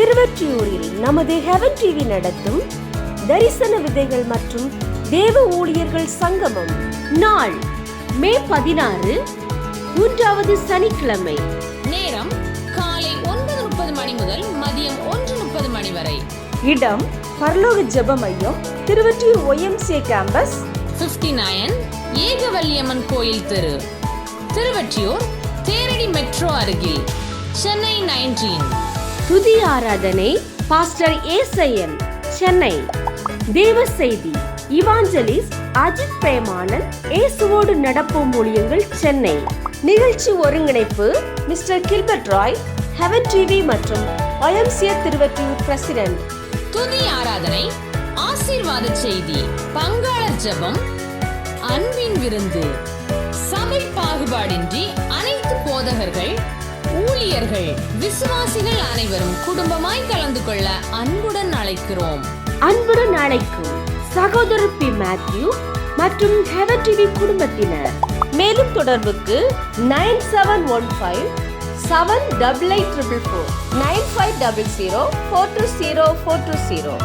திருவொற்றியூரில் நமது heaven TV நடத்தும் தரிசன விதைகள் மற்றும் தேவ ஊழியர்கள் சங்கமம். நாள் மே 16, 3வது சனிக்கிழமை. நேரம் காலை 9:30 மணி முதல் மதியம் 1:30 மணி வரை. இடம் பரலோக ஜெப மையம், திருவொற்றியூர் YMCA கேம்பஸ், 59 ஏகவல்லியம்மன் கோயில் தெரு, திருவொற்றியூர், தேரடி மெட்ரோ அருகில், சென்னை 19. துதி ஆராதனை பாஸ்டர் ஏசையன், சென்னை. தேவ செய்தி இவாஞ்சலிஸ்ட் அஜித் பிரேமானந்த், இயேசுவோடு நடப்போம் ஊழியங்கள், சென்னை. நிகழ்ச்சி ஒருங்கிணைப்பு mister Gilbert Roy, heaven TV மற்றும் YMCA திருவொற்றியூர் பிரசிடென்ட். துதி ஆராதனை, ஆசீர்வாத செய்தி, பங்காளர் ஜெபம், அன்பின் விருந்து, சபை பாகுபாடின்றி அனைத்து போதகர்கள், ஊழியர்கள், விசுவாசிகள் அனைவரும் குடும்பமாய் கலந்து கொள்ள அன்புடன் அழைக்கிறோம். அன்புடன் அழைக்கும் சகோதரர் பி. மேத்யூ மற்றும் ஹெவன் டிவி குடும்பத்தினர். மேலும் தொடர்புக்கு 9715 78844 9500 420 420.